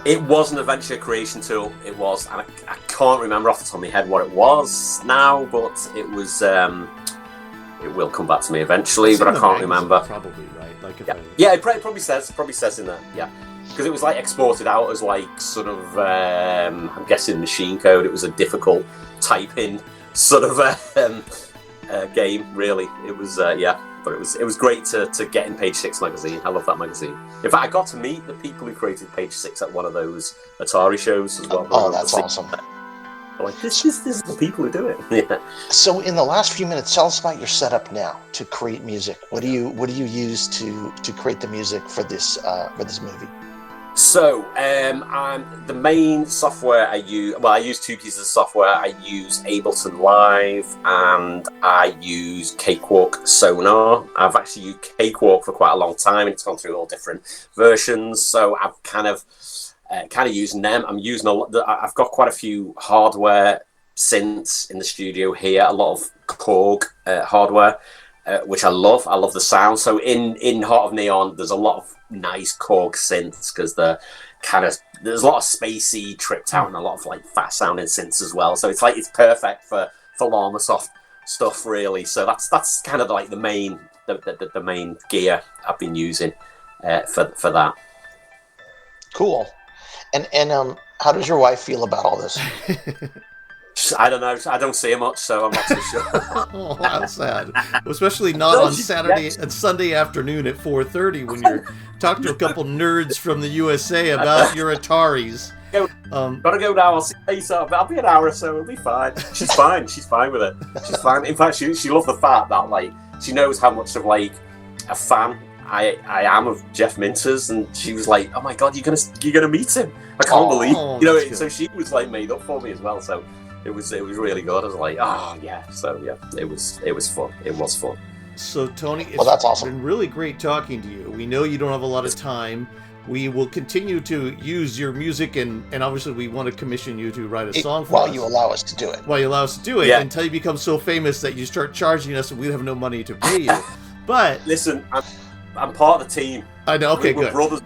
It was an adventure creation tool. It was, and I can't remember off the top of my head what it was now, but it was. It will come back to me eventually, but I can't remember. Probably right. Like it probably says in there. Yeah, because it was like exported out as like sort of. I'm guessing machine code. It was a difficult typing sort of game. Really, it was. But it was great to get in Page 6 magazine. I love that magazine. In fact, I got to meet the people who created Page 6 at one of those Atari shows as well. Oh, that's awesome. Like, this is the people who do it. Yeah. So in the last few minutes, tell us about your setup now to create music. What do you use to create the music for this movie? So, the main software I use two pieces of software. I use Ableton Live and I use Cakewalk Sonar. I've actually used Cakewalk for quite a long time, and it's gone through all different versions. So I've kind of using them. I've got quite a few hardware synths in the studio here. A lot of Korg hardware, which I love. I love the sound. So in Heart of Neon, there's a lot of nice Korg synths because there's a lot of spacey, tripped out, and a lot of like fast sounding synths as well. So it's perfect for Llamasoft stuff, really. So that's kind of like the main gear I've been using for that. Cool. And how does your wife feel about all this? I don't know. I don't see her much, so I'm not too sure. Oh, that's sad. Especially not on Saturday and Sunday afternoon at 4:30 when you're talking to a couple nerds from the USA about your Ataris. Gotta go now. I'll see you later. I'll be an hour or so. It'll be fine. She's fine. She's fine with it. She's fine. In fact, she loves the fact that like she knows how much of like a fan I am of Jeff Minters, and she was like, "Oh my God, you're gonna meet him! I can't believe it." So she was like made up for me as well. So it was really good. I was like, "Oh yeah." So yeah, it was fun. It was fun. So Tony, that's awesome. Been really great talking to you. We know you don't have a lot of time. We will continue to use your music, and obviously we want to commission you to write a song for us. While you allow us to do it. While you allow us to do it, until you become so famous that you start charging us and we have no money to pay you. But listen, I'm part of the team. I know. Okay, we're good. Brothers.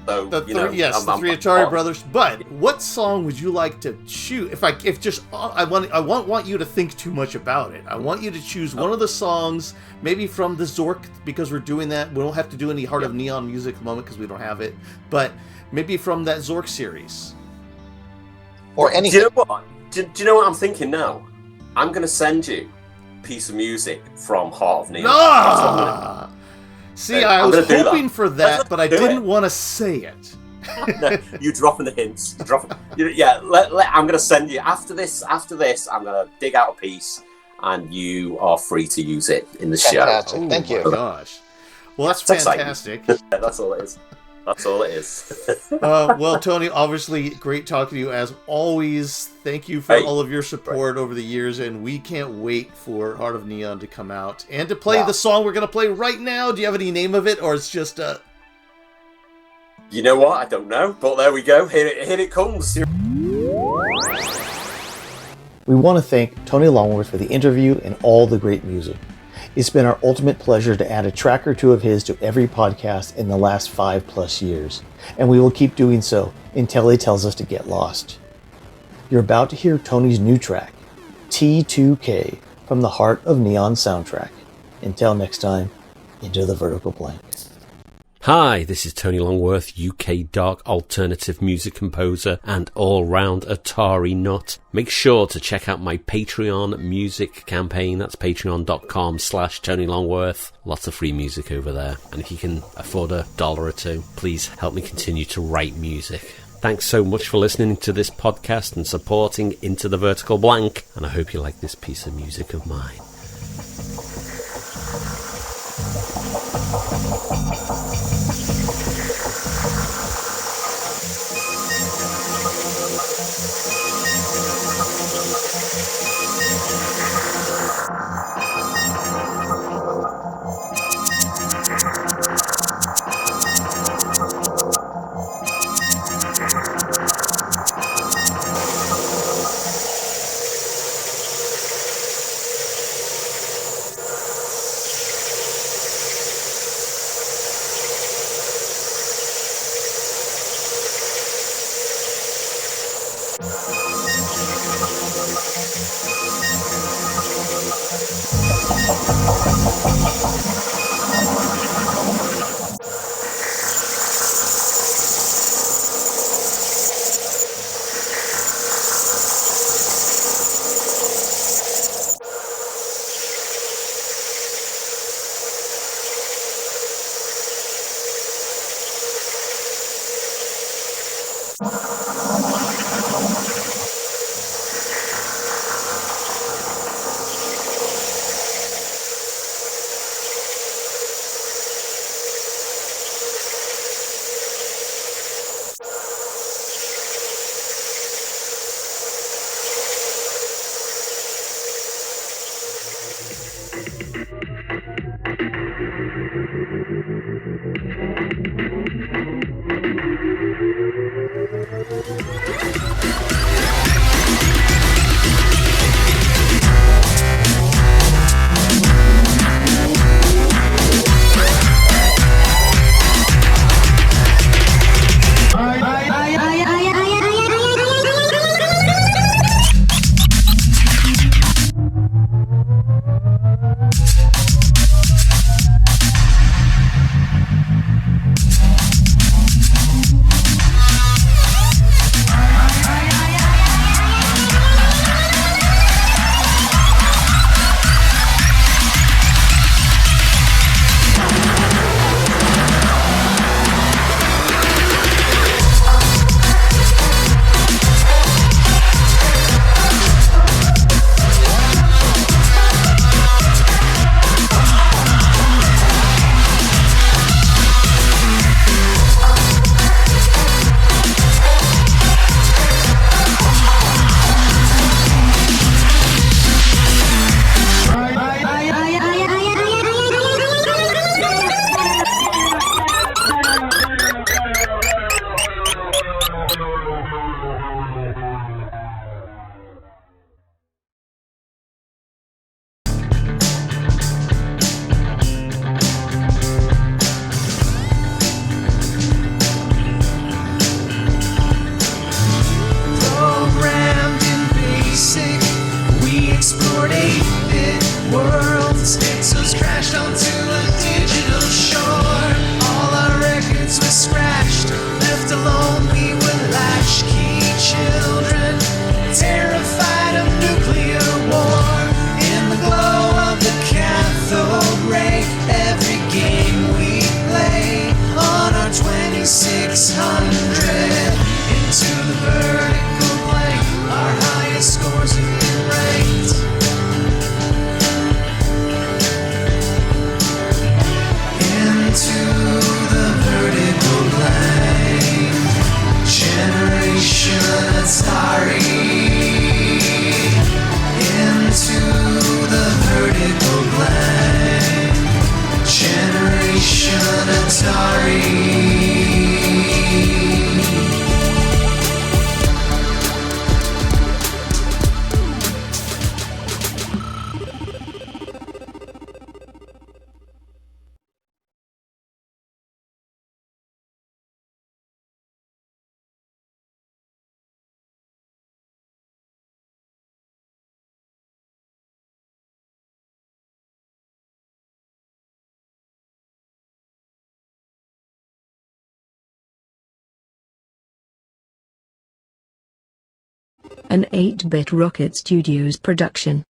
So, the three Atari brothers. But what song would you like to choose? I want you to think too much about it. I want you to choose one of the songs, maybe from the Zork, because we're doing that. We don't have to do any Heart of Neon music at the moment because we don't have it. But maybe from that Zork series, or anything. Do you know what? Do you know what I'm thinking now? I'm going to send you a piece of music from Heart of Neon. See, I was hoping for that, but I didn't want to say it. No, you dropping the hints. I'm going to send you after this. I'm going to dig out a piece, and you are free to use it in the show. Thank you. Oh my gosh! Well, that's fantastic. That's all it is. That's all it is. Well, Tony, obviously, great talking to you as always. Thank you for all of your support over the years, and we can't wait for Heart of Neon to come out and to play the song we're going to play right now. Do you have any name of it, or it's just You know what? I don't know, but there we go. Here it comes. We want to thank Tony Longworth for the interview and all the great music. It's been our ultimate pleasure to add a track or two of his to every podcast in the last 5+ years, and we will keep doing so until he tells us to get lost. You're about to hear Tony's new track, T2K, from the Heart of Neon soundtrack. Until next time, into the vertical blank. Hi, this is Tony Longworth, UK dark alternative music composer and all-round Atari nut. Make sure to check out my Patreon music campaign. That's patreon.com/Tony Longworth. Lots of free music over there. And if you can afford $1 or $2, please help me continue to write music. Thanks so much for listening to this podcast and supporting Into the Vertical Blank. And I hope you like this piece of music of mine. Into the vertical line. An 8-Bit Rocket Studios production.